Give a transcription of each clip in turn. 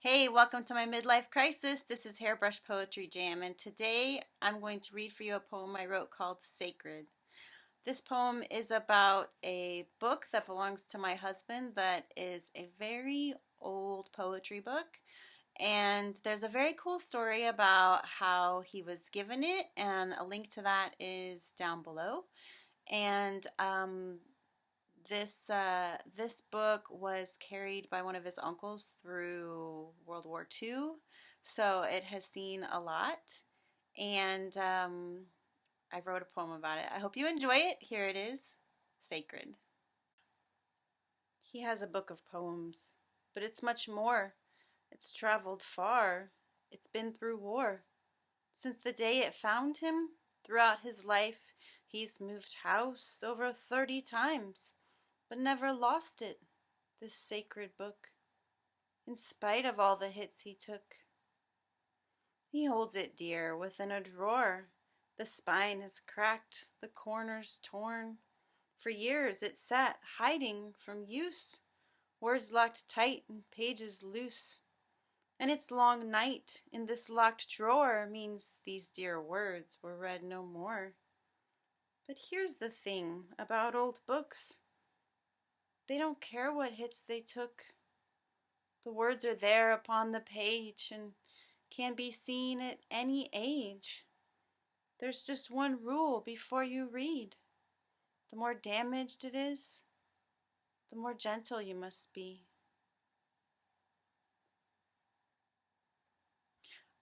Hey, welcome to my midlife crisis. This is Hairbrush Poetry Jam, and today I'm going to read for you a poem I wrote called Sacred. This poem is about a book that belongs to my husband that is a very old poetry book. And there's a very cool story about how he was given it, and a link to that is down below. And this book was carried by one of his uncles through World War II, so it has seen a lot. And I wrote a poem about it. I hope you enjoy it. Here it is, Sacred. He has a book of poems, but it's much more. It's traveled far. It's been through war. Since the day it found him, throughout his life, he's moved house over 30 times, but never lost it, this sacred book, in spite of all the hits he took. He holds it dear within a drawer. The spine is cracked, the corners torn. For years it sat hiding from use, words locked tight and pages loose. And its long night in this locked drawer means these dear words were read no more. But here's the thing about old books. They don't care what hits they took. The words are there upon the page and can be seen at any age. There's just one rule before you read. The more damaged it is, the more gentle you must be.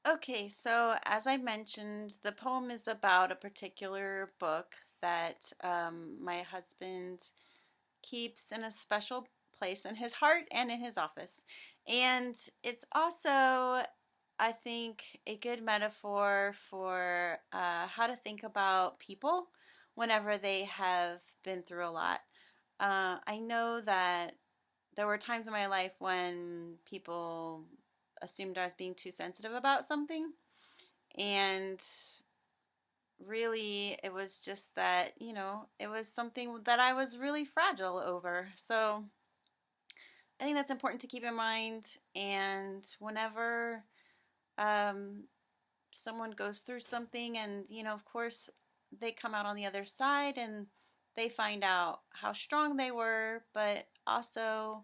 Okay, so as I mentioned, the poem is about a particular book that my husband keeps in a special place in his heart and in his office. And it's also, I think, a good metaphor for how to think about people whenever they have been through a lot. I know that there were times in my life when people assumed I was being too sensitive about something, and really it was just that, it was something that I was really fragile over. So I think that's important to keep in mind. And whenever someone goes through something and, of course, they come out on the other side and they find out how strong they were, but also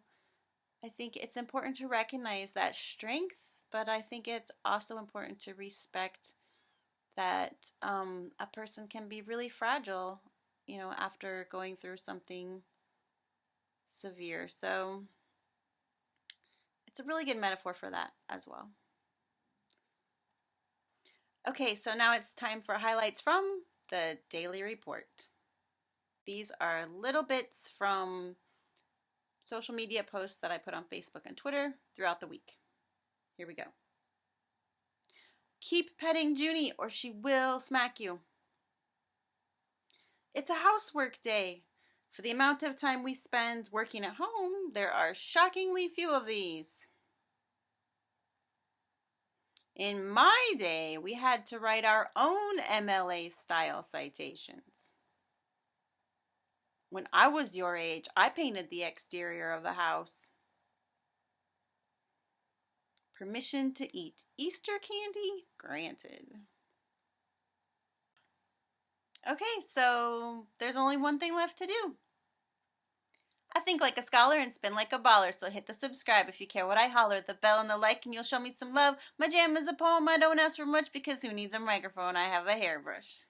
I think it's important to recognize that strength, but I think it's also important to respect that a person can be really fragile, after going through something severe. So it's a really good metaphor for that as well. Okay, so now it's time for highlights from the daily report. These are little bits from social media posts that I put on Facebook and Twitter throughout the week. Here we go. Keep petting Junie or she will smack you. It's a housework day. For the amount of time we spend working at home, there are shockingly few of these. In my day, we had to write our own MLA-style citations. When I was your age, I painted the exterior of the house. Permission to eat Easter candy granted. Okay, so there's only one thing left to do. I think like a scholar and spin like a baller, so hit the subscribe if you care what I holler, the bell and the like, and you'll show me some love. My jam is a poem, I don't ask for much because who needs a microphone? I have a hairbrush.